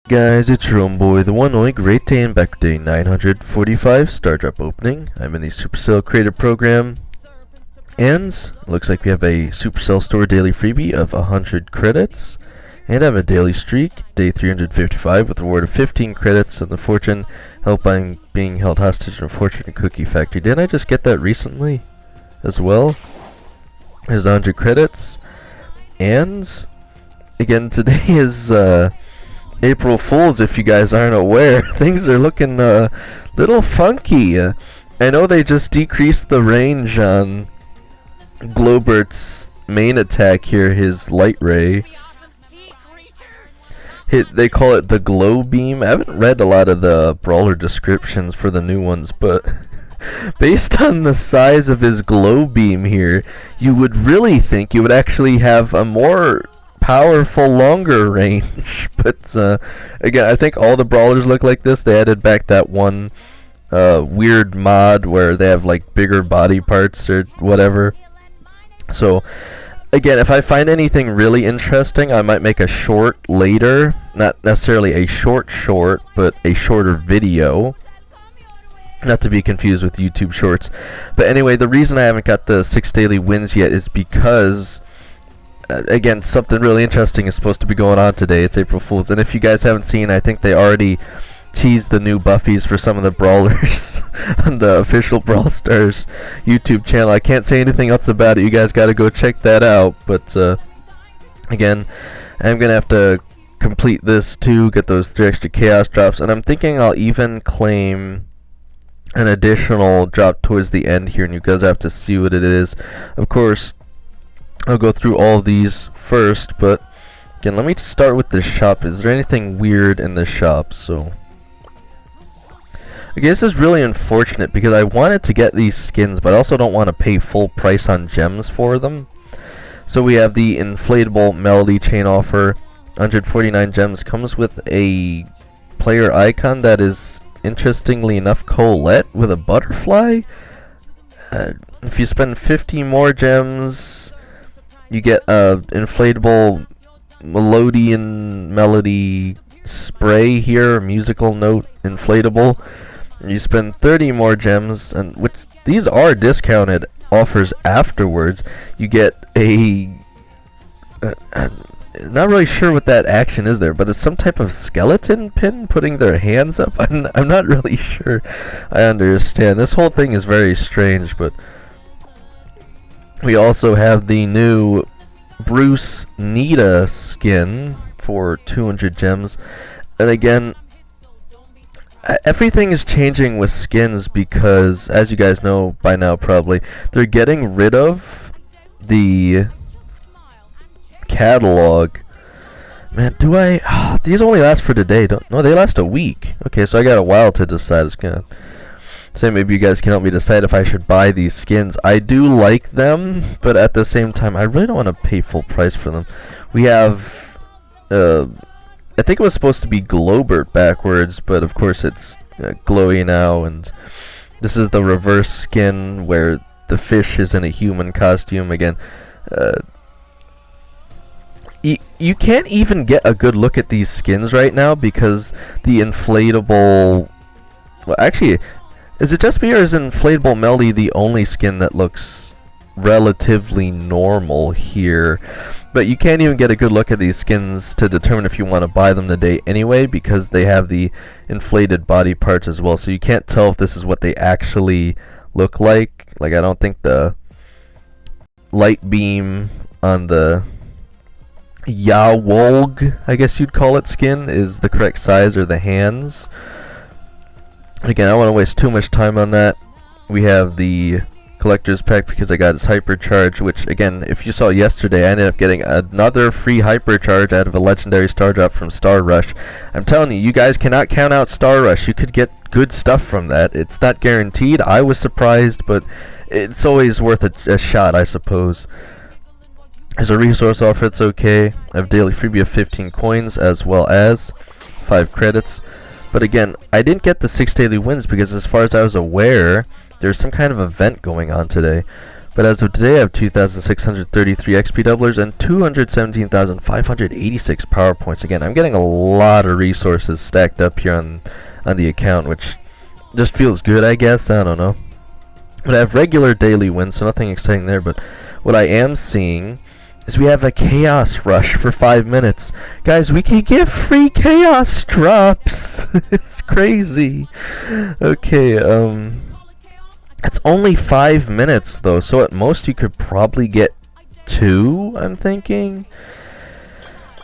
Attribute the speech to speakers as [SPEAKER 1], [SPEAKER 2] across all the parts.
[SPEAKER 1] Guys, it's your own boy, the one only Great Day, and back with day 945 Star Drop opening. I'm in the Supercell Creator Program, and looks like we have a Supercell Store daily freebie of 100 credits, and I have a daily streak, day 355, with a reward of 15 credits, and the fortune help I'm being held hostage in a fortune cookie factory. Didn't I just get that recently as well? There's 100 credits, and again, today is April Fools, if you guys aren't aware. Things are looking a little funky. I know they just decreased the range on Globert's main attack here, his light ray. They call it the glow beam. I haven't read a lot of the brawler descriptions for the new ones, but based on the size of his glow beam here, you would really think you would actually have a more powerful, longer range. But again, I think all the brawlers look like this. They added back that one weird mod where they have like bigger body parts or whatever. So again, if I find anything really interesting, I might make a short later. Not necessarily a short, but a shorter video. Not to be confused with YouTube Shorts. But anyway, the reason I haven't got the 6 daily wins yet is because again, something really interesting is supposed to be going on today. It's April Fools, and if you guys haven't seen, I think they already teased the new buffies for some of the brawlers on the official BrawlStars YouTube channel. I can't say anything else about it. You guys got to go check that out. But again, I'm gonna have to complete this too, get those 3 extra chaos drops, and I'm thinking I'll even claim an additional drop towards the end here, and you guys have to see what it is. Of course, I'll go through all of these first, but again, let me start with the shop. Is there anything weird in the shop? So I guess this is really unfortunate because I wanted to get these skins, but I also don't want to pay full price on gems for them. So we have the inflatable melody chain offer, 149 gems, comes with a player icon that is, interestingly enough, Colette with a butterfly. If you spend 50 more gems, you get a inflatable melody spray here, musical note inflatable. You spend 30 more gems, and which these are discounted offers afterwards. You get a not really sure what that action is there, but it's some type of skeleton pin putting their hands up. I'm not really sure I understand. This whole thing is very strange, but we also have the new Bruce Nita skin for 200 gems. And again, everything is changing with skins because, as you guys know by now probably, they're getting rid of the catalog. Man, do I... these only last for today. No, they last a week. Okay, so I got a while to decide. It's gonna say maybe you guys can help me decide if I should buy these skins. I do like them, but at the same time, I really don't want to pay full price for them. We have, I think it was supposed to be Globert backwards, but of course it's glowy now, and this is the reverse skin where the fish is in a human costume. Again, you can't even get a good look at these skins right now because the inflatable... Well, actually... Is it just me, or is inflatable melody the only skin that looks relatively normal here? But you can't even get a good look at these skins to determine if you want to buy them today anyway, because they have the inflated body parts as well. So you can't tell if this is what they actually look like. Like, I don't think the light beam on the Yawolg, I guess you'd call it, skin is the correct size, or the hands. Again, I don't want to waste too much time on that. We have the collector's pack because I got his hypercharge, which again, if you saw yesterday, I ended up getting another free hypercharge out of a legendary star drop from Star Rush. I'm telling you, you guys cannot count out Star Rush. You could get good stuff from that. It's not guaranteed. I was surprised, but it's always worth a shot, I suppose. As a resource offer, it's okay. I have daily freebie of 15 coins as well as 5 credits. But again, I didn't get the 6 daily wins because as far as I was aware, there's some kind of event going on today. But as of today, I have 2,633 XP doublers and 217,586 power points. Again, I'm getting a lot of resources stacked up here on the account, which just feels good, I guess. I don't know. But I have regular daily wins, so nothing exciting there. But what I am seeing is we have a Chaos Rush for 5 minutes. Guys, we can get free Chaos drops. It's crazy. Okay, it's only 5 minutes, though, so at most you could probably get 2, I'm thinking.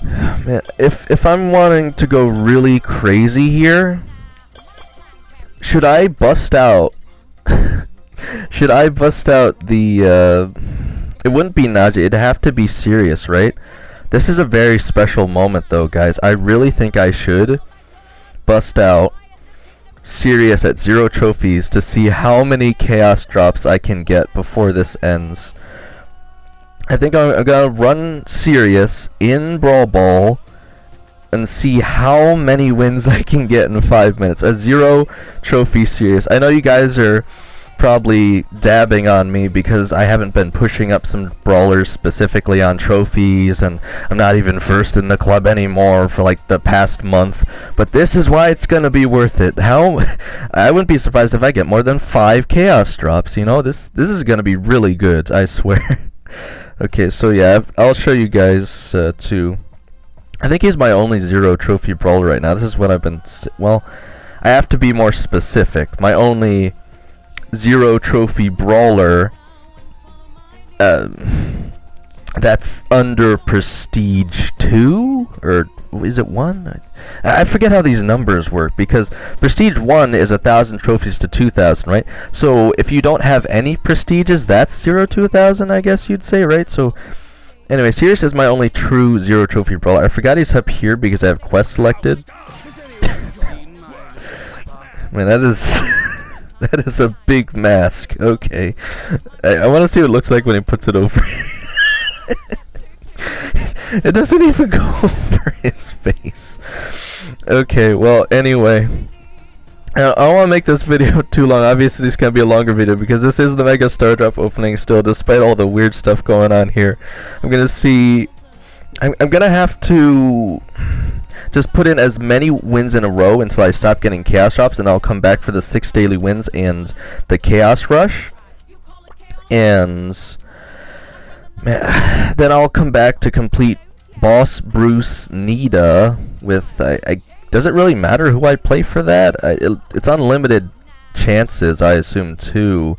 [SPEAKER 1] Man, if I'm wanting to go really crazy here, should I bust out... should I bust out the, it wouldn't be Najia, it'd have to be serious, right? This is a very special moment, though, guys. I really think I should bust out Serious at 0 trophies to see how many chaos drops I can get before this ends. I think I'm gonna run Serious in Brawl Ball and see how many wins I can get in 5 minutes. A 0 trophy Serious. I know you guys are probably dabbing on me because I haven't been pushing up some brawlers specifically on trophies, and I'm not even first in the club anymore for like the past month, but this is why it's gonna be worth it. I wouldn't be surprised if I get more than 5 chaos drops, you know. This is gonna be really good, I swear. Okay, so yeah, I'll show you guys too. I think he's my only 0 trophy brawler right now. This is what I've been well, I have to be more specific. My only 0 trophy brawler that's under prestige 2, or is it 1? I forget how these numbers work, because prestige 1 is 1,000 trophies to 2,000, right? So if you don't have any prestiges, that's 0 to 1,000, I guess you'd say, right? So anyway, Serious is my only true 0 trophy brawler. I forgot he's up here because I have quest selected. Man, that is that is a big mask. Okay, I want to see what it looks like when he puts it over. It doesn't even go over his face. Okay, well, anyway, I don't want to make this video too long. Obviously, it's going to be a longer video because this is the Mega Star Drop opening still, despite all the weird stuff going on here. I'm going to see... I'm going to have to just put in as many wins in a row until I stop getting Chaos Drops, and I'll come back for the 6 daily wins and the Chaos Rush. And man, then I'll come back to complete Boss Bruce Nita with... does it really matter who I play for that? It's unlimited chances, I assume, too.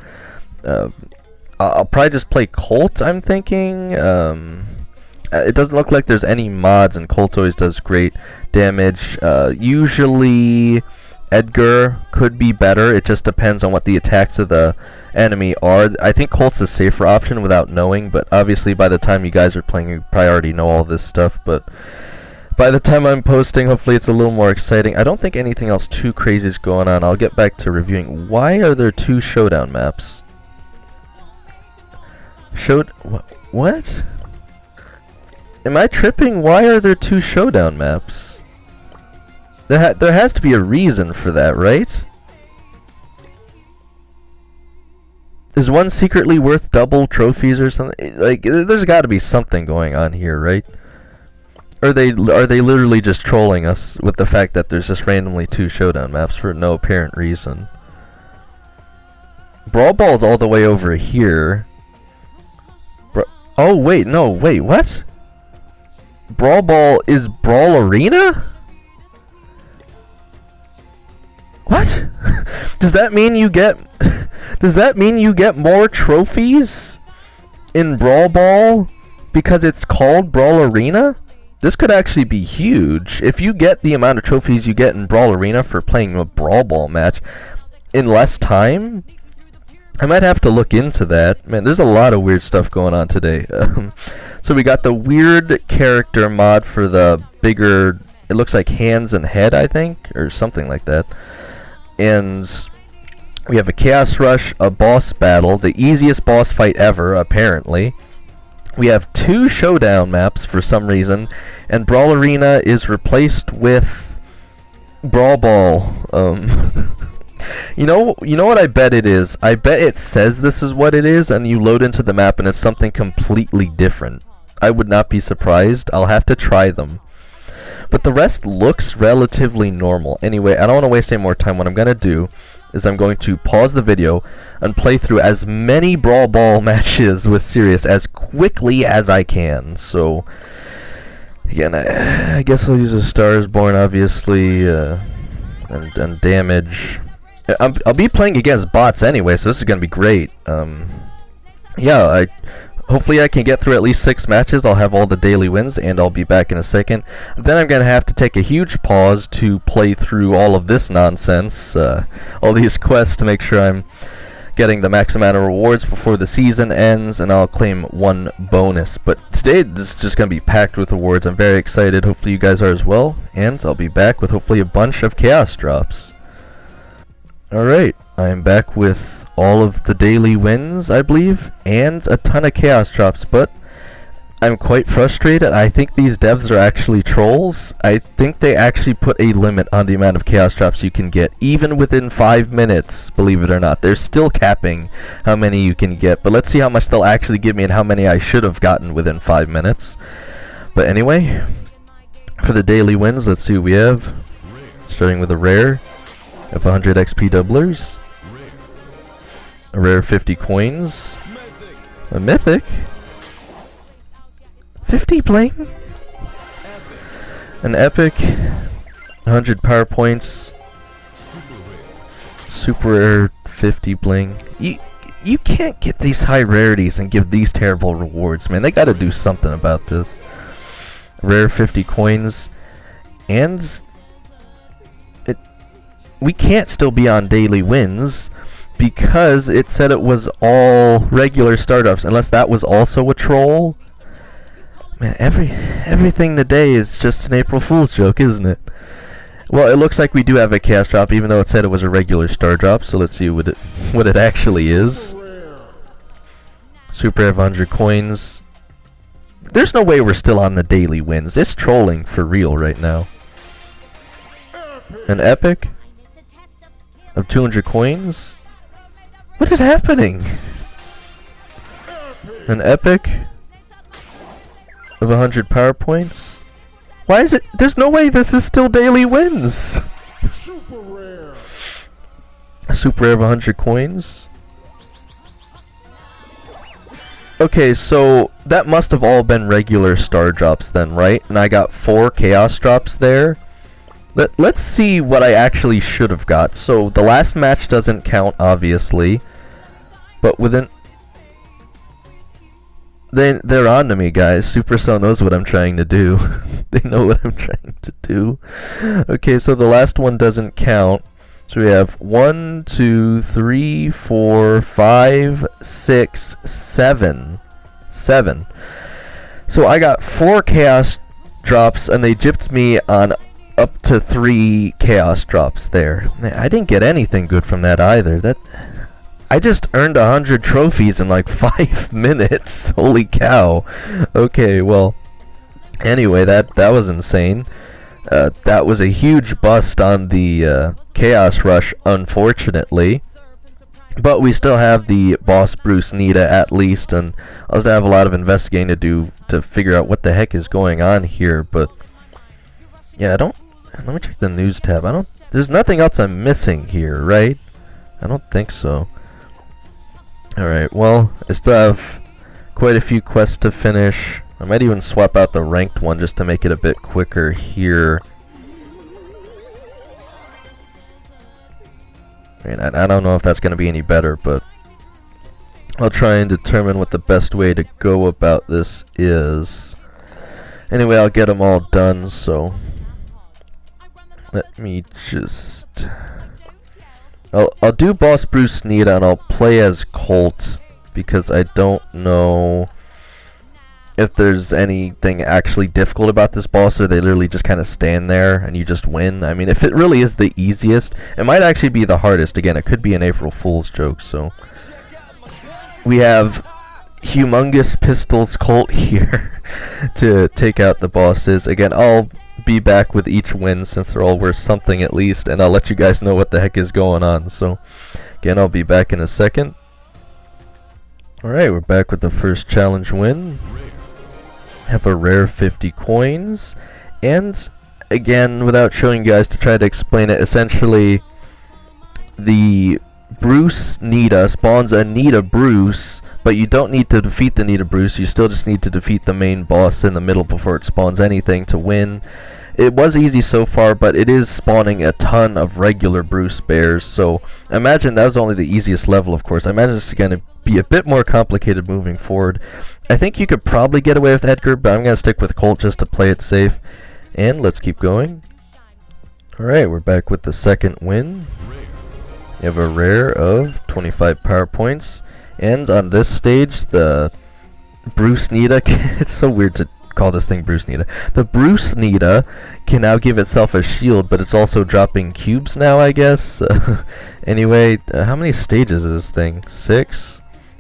[SPEAKER 1] I'll probably just play Colt, I'm thinking. It doesn't look like there's any mods, and Colt always does great damage. Usually Edgar could be better. It just depends on what the attacks of the enemy are. I think Colt's a safer option without knowing, but obviously by the time you guys are playing, you probably already know all this stuff. But by the time I'm posting, hopefully it's a little more exciting. I don't think anything else too crazy is going on. I'll get back to reviewing. Why are there 2 showdown maps? What? Am I tripping? Why are there 2 showdown maps? There has to be a reason for that, right? Is one secretly worth double trophies or something? Like, there's got to be something going on here, right? Or are they literally just trolling us with the fact that there's just randomly 2 showdown maps for no apparent reason? Brawl Ball's all the way over here. Oh wait, no, wait, what? Brawl Ball is Brawl Arena? What? Does that mean you get more trophies in Brawl Ball because it's called Brawl Arena? This could actually be huge. If you get the amount of trophies you get in Brawl Arena for playing a Brawl Ball match in less time, I might have to look into that. Man, there's a lot of weird stuff going on today. So we got the weird character mod for the bigger, it looks like hands and head, I think, or something like that. And we have a Chaos Rush, a boss battle, the easiest boss fight ever, apparently. We have 2 showdown maps for some reason, and Brawl Arena is replaced with Brawl Ball. You know what I bet it is? I bet it says this is what it is, and you load into the map and it's something completely different. I would not be surprised. I'll have to try them. But the rest looks relatively normal. Anyway, I don't want to waste any more time. What I'm going to do is I'm going to pause the video and play through as many Brawl Ball matches with Sirius as quickly as I can. So, again, I guess I'll use a Stars Born, obviously, and damage. I'll be playing against bots anyway, so this is going to be great. Yeah, hopefully I can get through at least 6 matches. I'll have all the daily wins, and I'll be back in a second. Then I'm going to have to take a huge pause to play through all of this nonsense, all these quests, to make sure I'm getting the max amount of rewards before the season ends, and I'll claim 1 bonus. But today, this is just going to be packed with rewards. I'm very excited. Hopefully you guys are as well, and I'll be back with hopefully a bunch of chaos drops. Alright, I'm back with all of the daily wins, I believe, and a ton of chaos drops, but I'm quite frustrated. I think these devs are actually trolls. I think they actually put a limit on the amount of chaos drops you can get, even within 5 minutes, believe it or not. They're still capping how many you can get, but let's see how much they'll actually give me and how many I should have gotten within 5 minutes. But anyway, for the daily wins, let's see what we have. Starting with a rare of 100 XP doublers, a rare 50 coins, a mythic, 50 bling, an epic, 100 power points, super rare 50 bling. You can't get these high rarities and give these terrible rewards, man. They gotta do something about this. Rare 50 coins, and we can't still be on daily wins because it said it was all regular startups, unless that was also a troll. Man, everything today is just an April Fool's joke, isn't it? Well, it looks like we do have a chaos drop, even though it said it was a regular star drop. So let's see what it actually is. Super rare 100 coins. There's no way we're still on the daily wins. It's trolling for real right now. An epic of 200 coins. What is happening? An epic of 100 power points. Why is it? There's no way this is still daily wins. Super rare. A super rare of 100 coins. Okay, so that must have all been regular star drops then, right? And I got 4 chaos drops there. Let's see what I actually should have got. So the last match doesn't count, obviously, but within they're on to me, guys. Supercell knows what I'm trying to do. They know what I'm trying to do. Okay, so the last one doesn't count. So we have 1, 2, 3, 4, 5, 6, 7. 7. So I got 4 chaos drops, and they gypped me on up to 3 chaos drops there. Man, I didn't get anything good from that either. I just earned 100 trophies in like 5 minutes. Holy cow. Okay, well, anyway, that was insane. That was a huge bust on the Chaos Rush, unfortunately. But we still have the boss Bruce Nita at least, and I'll still have a lot of investigating to do to figure out what the heck is going on here. But yeah, let me check the news tab. There's nothing else I'm missing here, right? I don't think so. Alright, well, I still have quite a few quests to finish. I might even swap out the ranked one just to make it a bit quicker here. And I don't know if that's going to be any better, but I'll try and determine what the best way to go about this is. Anyway, I'll get them all done, so let me just... I'll do Boss Bruce Nita, and I'll play as Colt, because I don't know if there's anything actually difficult about this boss, or they literally just kind of stand there and you just win. I mean, if it really is the easiest, it might actually be the hardest. Again, it could be an April Fool's joke. So we have Humongous Pistols Colt here to take out the bosses. Again, I'll be back with each win since they're all worth something at least, and I'll let you guys know what the heck is going on. So again, I'll be back in a second. Alright, we're back with the first challenge win. Have a rare 50 coins, and again, without showing you guys to try to explain it, essentially the Bruce Nita spawns a Nita Bruce, but you don't need to defeat the Nita Bruce, you still just need to defeat the main boss in the middle before it spawns anything to win. It was easy so far, but it is spawning a ton of regular Bruce bears, so imagine that was only the easiest level, of course. I imagine it's going to be a bit more complicated moving forward. I think you could probably get away with Edgar, but I'm going to stick with Colt just to play it safe. And let's keep going. Alright, we're back with the second win. You have a rare of 25 power points. And on this stage, the Bruce Nita, it's so weird to call this thing Bruce Nita. The Bruce Nita can now give itself a shield, but it's also dropping cubes now, I guess. Anyway, how many stages is this thing? 6?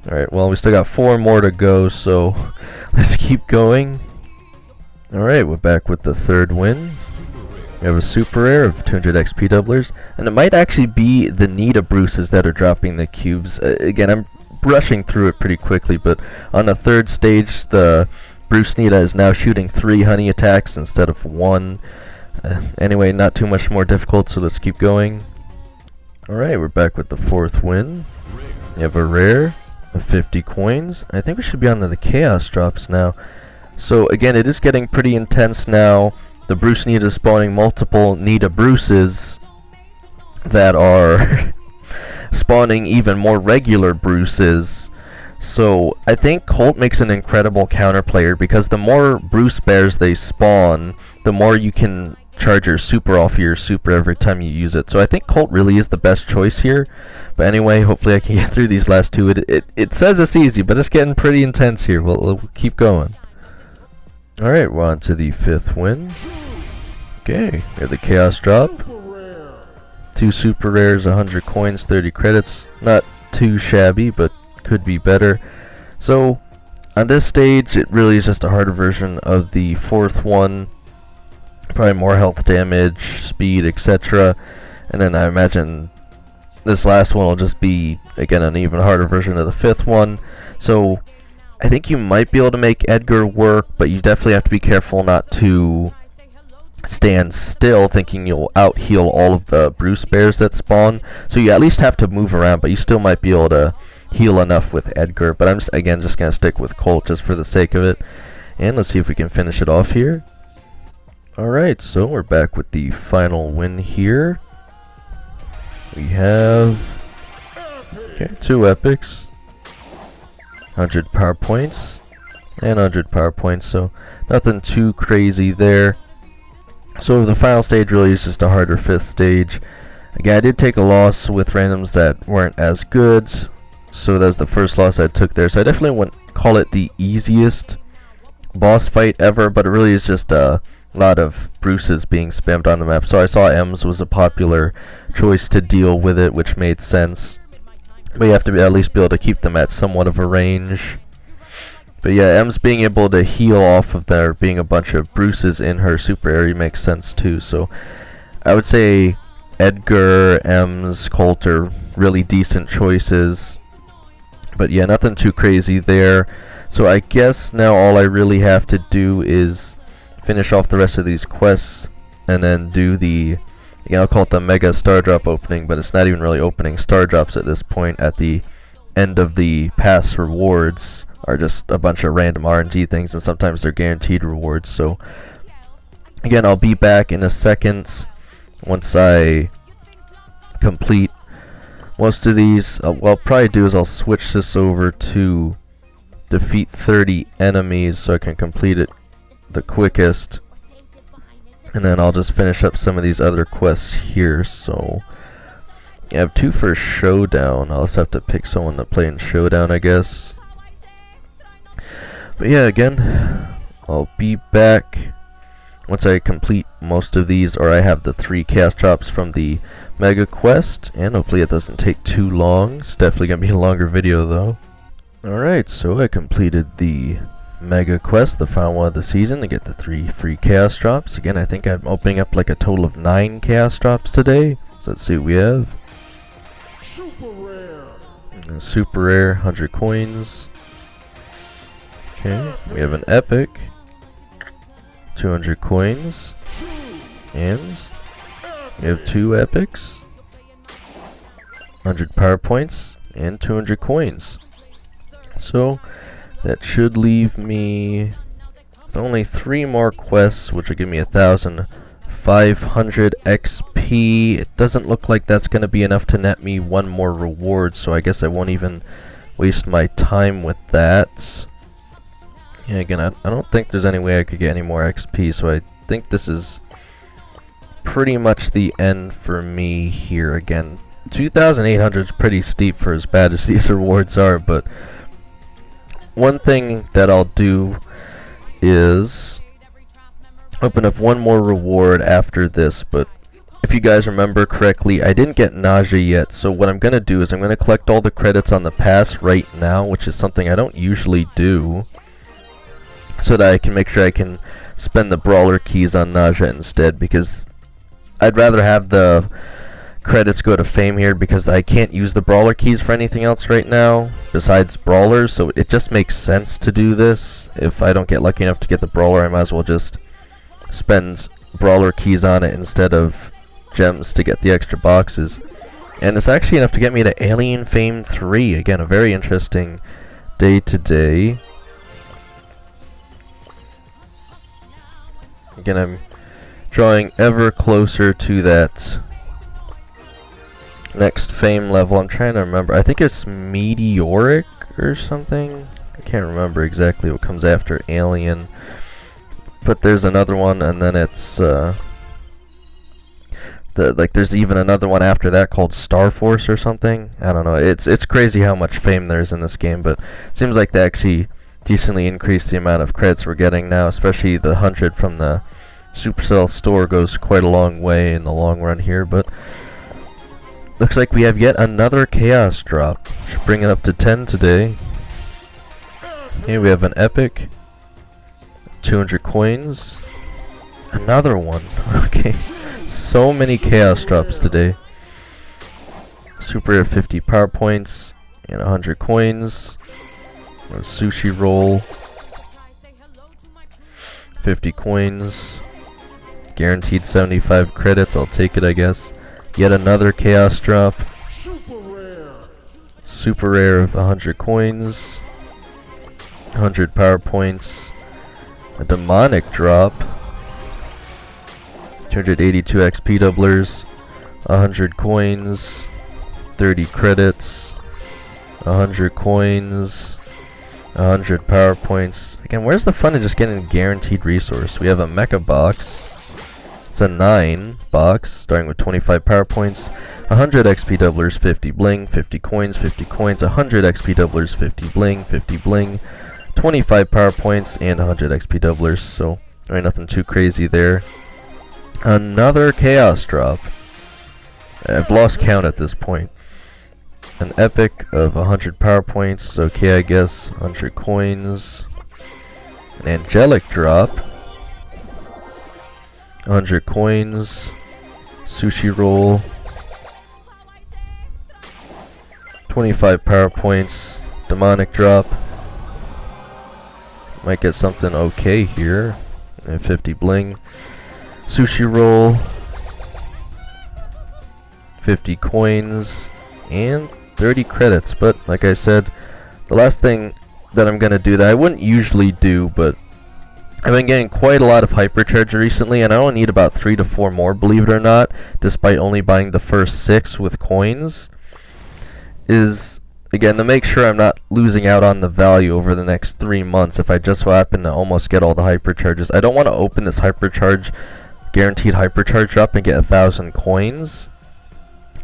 [SPEAKER 1] Alright, well, we still got 4 more to go, so let's keep going. Alright, we're back with the third win. We have a super rare of 200 XP doublers, and it might actually be the Nita Bruces that are dropping the cubes. Again, I'm rushing through it pretty quickly, but on the third stage, the Bruce Nita is now shooting 3 honey attacks instead of 1. Anyway, not too much more difficult, so let's keep going. Alright, we're back with the fourth win. You have a rare of 50 coins. I think we should be on to the chaos drops now. So again, it is getting pretty intense now. The Bruce Nita is spawning multiple Nita Bruces that are spawning even more regular Bruces. So I think Colt makes an incredible counter player, because the more Bruce bears they spawn, the more you can charge your super off your super every time you use it. So I think Colt really is the best choice here. But anyway, hopefully I can get through these last two. It says it's easy, but it's getting pretty intense here. We'll keep going. Alright, we're on to the fifth win. Okay, we have the chaos drop. 2 super rares, 100 coins, 30 credits. Not too shabby, but could be better. So on this stage, it really is just a harder version of the fourth one. Probably more health damage, speed, etc. And then I imagine this last one will just be, again, an even harder version of the fifth one. So I think you might be able to make Edgar work, but you definitely have to be careful not to stand still thinking you'll out-heal all of the Bruce bears that spawn. So you at least have to move around, but you still might be able to heal enough with Edgar. But I'm just, again, just going to stick with Colt just for the sake of it. And let's see if we can finish it off here. Alright, so we're back with the final win here. We have 2 epics, 100 power points, and 100 power points, so nothing too crazy there. So the final stage really is just a harder 5th stage. Again, I did take a loss with randoms that weren't as good, so that's the first loss I took there. So I definitely wouldn't call it the easiest boss fight ever, but it really is just a lot of Bruces being spammed on the map. So I saw Ems was a popular choice to deal with it, which made sense. But you have to at least be able to keep them at somewhat of a range. But yeah, Ems being able to heal off of there being a bunch of Bruces in her super area makes sense too. So I would say Edgar, Ems, Colt are really decent choices. But yeah, nothing too crazy there. So I guess now all I really have to do is finish off the rest of these quests and then do the, I'll call it the mega star drop opening, but it's not even really opening star drops at this point. At the end of the past rewards are just a bunch of random RNG things, and sometimes they're guaranteed rewards. So again, I'll be back in a second once I complete most of these. What I'll probably do is I'll switch this over to defeat 30 enemies so I can complete it the quickest, and then I'll just finish up some of these other quests here. So I have 2 for Showdown. I'll just have to pick someone to play in Showdown, I guess. But yeah, again, I'll be back once I complete most of these, or I have the 3 cast drops from the mega quest, and hopefully it doesn't take too long. It's definitely gonna be a longer video though. Alright, so I completed the Mega Quest, the final one of the season, to get the 3 free Chaos Drops. Again, I think I'm opening up like a total of 9 Chaos Drops today. So let's see what we have.
[SPEAKER 2] Super rare.
[SPEAKER 1] Super rare, 100 coins. Okay, we have an epic, 200 coins. And we have 2 epics, 100 power points, and 200 coins. So that should leave me with only 3 more quests, which will give me 1,500 XP. It doesn't look like that's going to be enough to net me 1 more reward, so I guess I won't even waste my time with that. Yeah, again, I don't think there's any way I could get any more XP, so I think this is pretty much the end for me here. Again, 2,800 is pretty steep for as bad as these rewards are, but one thing that I'll do is open up 1 more reward after this. But if you guys remember correctly, I didn't get Najia yet, so what I'm going to do is I'm going to collect all the credits on the pass right now, which is something I don't usually do, so that I can make sure I can spend the brawler keys on Najia instead, because I'd rather have the credits go to fame here, because I can't use the brawler keys for anything else right now besides brawlers, so it just makes sense to do this. If I don't get lucky enough to get the brawler, I might as well just spend brawler keys on it instead of gems to get the extra boxes. And it's actually enough to get me to Alien Fame 3. Again, a very interesting day today. Again, I'm drawing ever closer to that next fame level. I'm trying to remember. I think it's Meteoric or something. I can't remember exactly what comes after Alien. But there's another one, and then it's there's even another one after that called Star Force or something. I don't know. It's crazy how much fame there is in this game, but it seems like they actually decently increased the amount of credits we're getting now, especially the 100 from the Supercell store goes quite a long way in the long run here. But looks like we have yet another Chaos Drop. Should bring it up to 10 today. Here we have an epic, 200 coins, another one. Okay, so many Chaos Drops today. Super rare 50 power points and 100 coins. A sushi roll, 50 coins, guaranteed 75 credits. I'll take it, I guess. Yet another Chaos Drop. Super rare of 100 coins, 100 power points, a demonic drop, 282 XP doublers, 100 coins, 30 credits, 100 coins, 100 power points. Again, where's the fun in just getting a guaranteed resource? We have a mecha box. It's a 9 box, starting with 25 power points, 100 XP doublers, 50 bling, 50 coins, 100 XP doublers, 50 bling, 50 bling, 25 power points, and 100 XP doublers. So, nothing too crazy there. Another Chaos Drop. I've lost count at this point. An epic of 100 power points, okay, I guess. 100 coins. An angelic drop. 100 coins. Sushi roll. 25 power points. Demonic drop. Might get something okay here. And 50 bling. Sushi roll. 50 coins. And 30 credits. But like I said, the last thing that I'm gonna do that I wouldn't usually do, but I've been getting quite a lot of hypercharge recently, and I only need about 3 to 4 more, believe it or not, despite only buying the first 6 with coins, is again to make sure I'm not losing out on the value over the next 3 months if I just so happen to almost get all the hypercharges. I don't want to open this hypercharge, guaranteed hypercharge up and get 1,000 coins.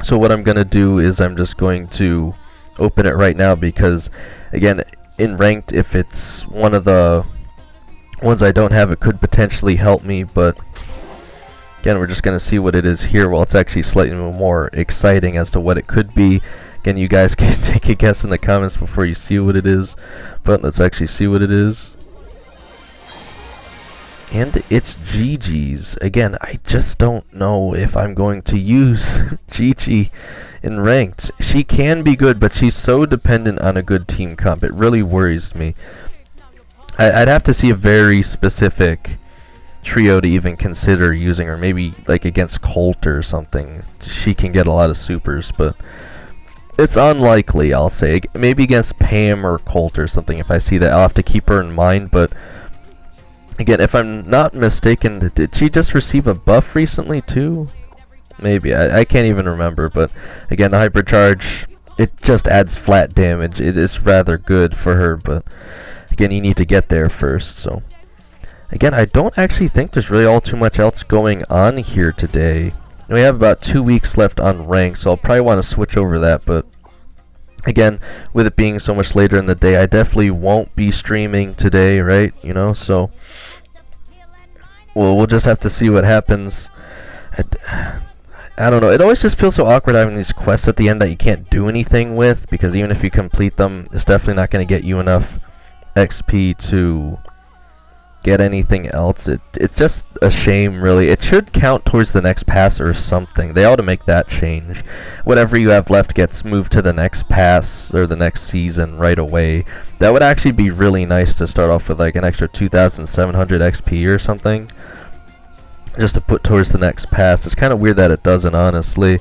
[SPEAKER 1] So what I'm going to do is I'm just going to open it right now, because again, in ranked, if it's one of the ones I don't have, it could potentially help me, but again, we're just going to see what it is here. Well, it's actually slightly more exciting as to what it could be. Again, you guys can take a guess in the comments before you see what it is, but let's actually see what it is. And it's GG's. Again, I just don't know if I'm going to use Gigi in ranked. She can be good, but she's so dependent on a good team comp. It really worries me. I'd have to see a very specific trio to even consider using her. Maybe like against Colt or something. She can get a lot of supers, but it's unlikely, I'll say. Maybe against Pam or Colt or something. If I see that, I'll have to keep her in mind, but again, if I'm not mistaken, did she just receive a buff recently too? Maybe. I can't even remember, but again, the hypercharge, it just adds flat damage. It is rather good for her, but again, you need to get there first. So again, I don't actually think there's really all too much else going on here today. We have about 2 weeks left on rank, so I'll probably want to switch over that, but again, with it being so much later in the day, I definitely won't be streaming today, right? You know, so we'll just have to see what happens. I don't know. It always just feels so awkward having these quests at the end that you can't do anything with, because even if you complete them, it's definitely not going to get you enough XP to get anything else. It's just a shame, really. It should count towards the next pass or something. They ought to make that change. Whatever you have left gets moved to the next pass or the next season right away. That would actually be really nice to start off with, like an extra 2,700 XP or something, just to put towards the next pass. It's kind of weird that it doesn't, honestly.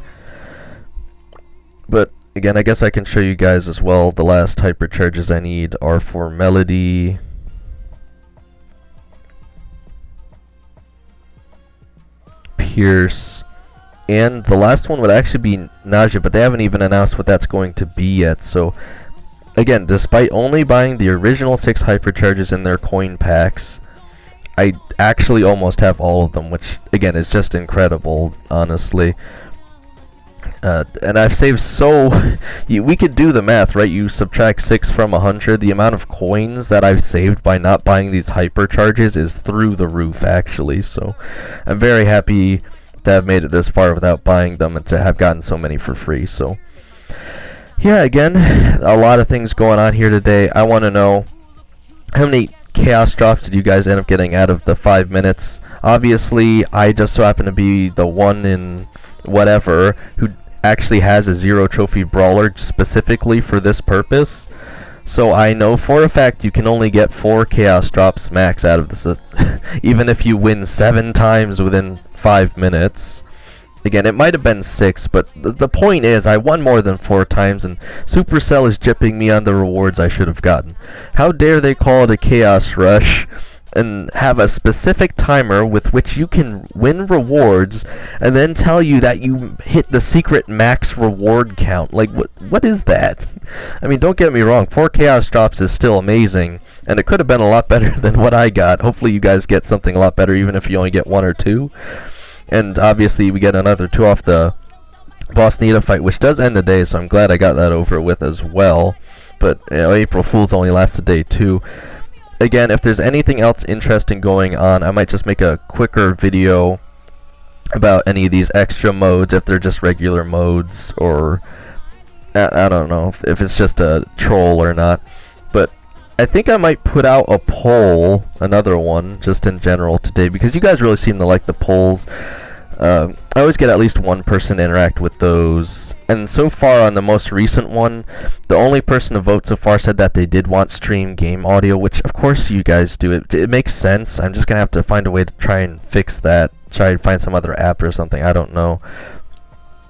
[SPEAKER 1] But again, I guess I can show you guys as well. The last hypercharges I need are for Melody, Pierce, and the last one would actually be Najia, but they haven't even announced what that's going to be yet. So again, despite only buying the original 6 hypercharges in their coin packs, I actually almost have all of them, which again is just incredible, honestly. And I've saved so we could do the math, right? You subtract 6 from 100, the amount of coins that I've saved by not buying these hypercharges is through the roof, actually. So I'm very happy to have made it this far without buying them and to have gotten so many for free. So yeah, again, a lot of things going on here today. I want to know, how many chaos drops did you guys end up getting out of the 5 minutes? Obviously, I just so happen to be the one in whatever who actually has a 0 trophy brawler specifically for this purpose. So I know for a fact you can only get 4 chaos drops max out of this, even if you win 7 times within 5 minutes. Again, it might have been 6, but the point is I won more than 4 times, and Supercell is gypping me on the rewards I should have gotten. How dare they call it a chaos rush and have a specific timer with which you can win rewards and then tell you that you hit the secret max reward count. Like, what is that? I mean, don't get me wrong, 4 chaos drops is still amazing, and it could have been a lot better than what I got. Hopefully you guys get something a lot better, even if you only get 1 or 2. And obviously we get another 2 off the boss Nita fight, which does end the day, so I'm glad I got that over with as well. But you know, April Fool's only lasts a day too. Again, if there's anything else interesting going on, I might just make a quicker video about any of these extra modes, if they're just regular modes, or I don't know if it's just a troll or not. But I think I might put out a poll, another one, just in general today, because you guys really seem to like the polls. I always get at least one person to interact with those, and so far on the most recent one, the only person to vote so far said that they did want stream game audio, which of course you guys do. It makes sense. I'm just gonna have to find a way to try and fix that, try and find some other app or something, I don't know,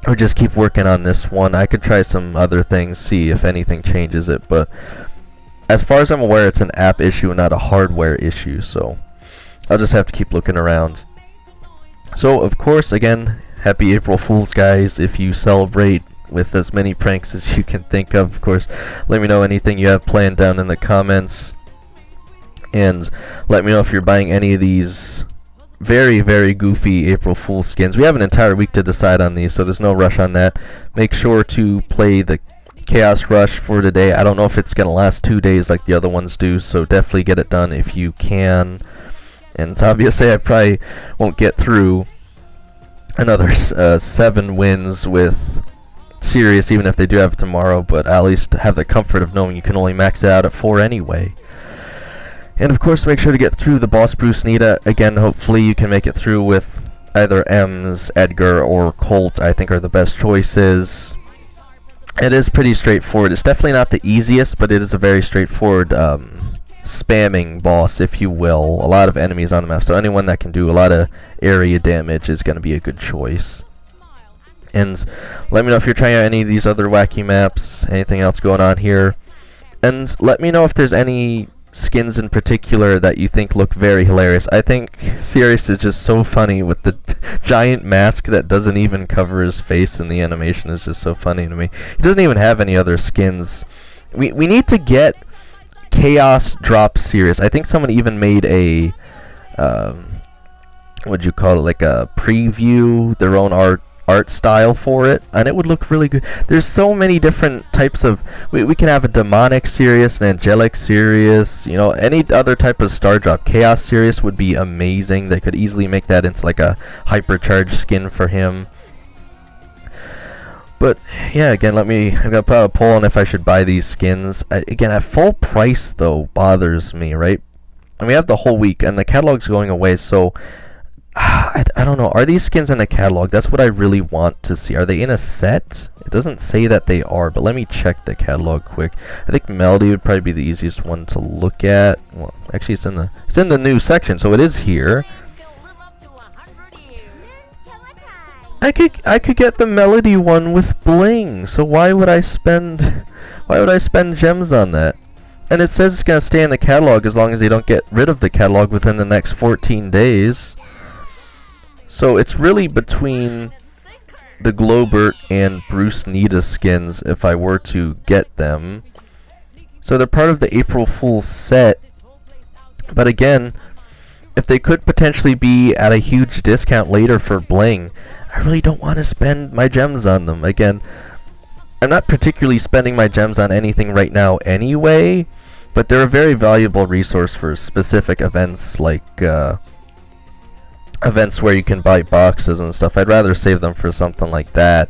[SPEAKER 1] or just keep working on this one. I could try some other things, see if anything changes it, but as far as I'm aware, it's an app issue and not a hardware issue, so I'll just have to keep looking around. So, of course, again, happy April Fool's, guys. If you celebrate with as many pranks as you can think of course, let me know anything you have planned down in the comments. And let me know if you're buying any of these very, very goofy April Fool's skins. We have an entire week to decide on these, so there's no rush on that. Make sure to play the Chaos Rush for today. I don't know if it's going to last 2 days like the other ones do, so definitely get it done if you can. And obviously I probably won't get through another 7 wins with Sirius, even if they do have it tomorrow, but at least have the comfort of knowing you can only max it out at 4 anyway. And of course, make sure to get through the boss Bruce Nita. Again, hopefully you can make it through with either Ems, Edgar, or Colt, I think are the best choices. It is pretty straightforward. It's definitely not the easiest, but it is a very straightforward spamming boss, if you will. A lot of enemies on the map, so anyone that can do a lot of area damage is going to be a good choice. And let me know if you're trying out any of these other wacky maps, anything else going on here. And let me know if there's any skins in particular that you think look very hilarious. I think Sirius is just so funny with the giant mask that doesn't even cover his face, and the animation is just so funny to me. He doesn't even have any other skins. We need to get Chaos drop Sirius. I think someone even made a what'd you call it, like a preview, their own art style for it, and it would look really good. There's so many different types of, we can have a demonic Sirius, an angelic Sirius, you know, any other type of star drop. Chaos Sirius would be amazing. They could easily make that into like a hypercharged skin for him. But yeah, again, I'm gonna put out a poll on if I should buy these skins. Again, at full price though bothers me, right? And we have the whole week, and the catalog's going away, so I don't know. Are these skins in a catalog? That's what I really want to see. Are they in a set? It doesn't say that they are, but let me check the catalog quick. I think Melody would probably be the easiest one to look at. Well, actually, it's in the new section, so it is here. I could get the Melody one with bling. So why would I spend gems on that? And it says it's gonna stay in the catalog as long as they don't get rid of the catalog within the next 14 days. So it's really between the Globert and Bruce Nita skins if I were to get them. So they're part of the April Fool's set. But again, if they could potentially be at a huge discount later for bling, I really don't want to spend my gems on them. Again, I'm not particularly spending my gems on anything right now anyway, but they're a very valuable resource for specific events like events where you can buy boxes and stuff. I'd rather save them for something like that.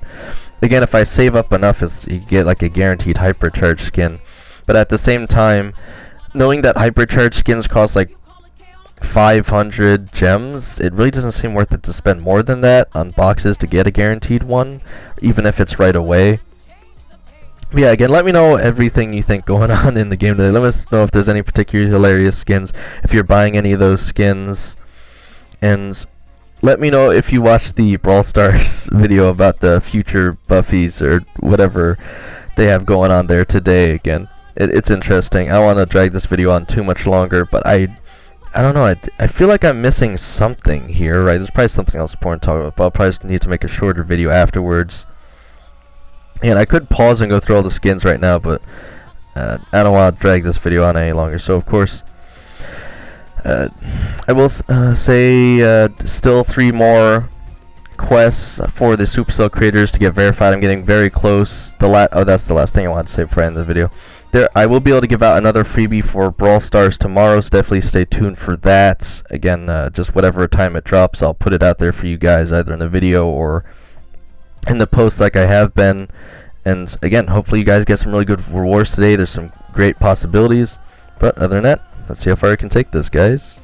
[SPEAKER 1] Again, if I save up enough, you get like a guaranteed hypercharge skin. But at the same time, knowing that hypercharge skins cost like 500 gems, it really doesn't seem worth it to spend more than that on boxes to get a guaranteed one, even if it's right away. But yeah, again, let me know everything you think going on in the game today. Let us know if there's any particularly hilarious skins, if you're buying any of those skins. And let me know if you watched the BrawlStars video about the future Buffies or whatever they have going on there today. Again, it's interesting. I don't want to drag this video on too much longer, but I don't know. I feel like I'm missing something here, right? There's probably something else important to talk about, but I'll probably need to make a shorter video afterwards. And I could pause and go through all the skins right now, but I don't want to drag this video on any longer. So, of course, I will say still 3 more quests for the Supercell creators to get verified. I'm getting very close. That's the last thing I wanted to say before I end the video. I will be able to give out another freebie for BrawlStars tomorrow, so definitely stay tuned for that. Again, just whatever time it drops, I'll put it out there for you guys, either in the video or in the post like I have been. And again, hopefully you guys get some really good rewards today. There's some great possibilities. But other than that, let's see how far I can take this, guys.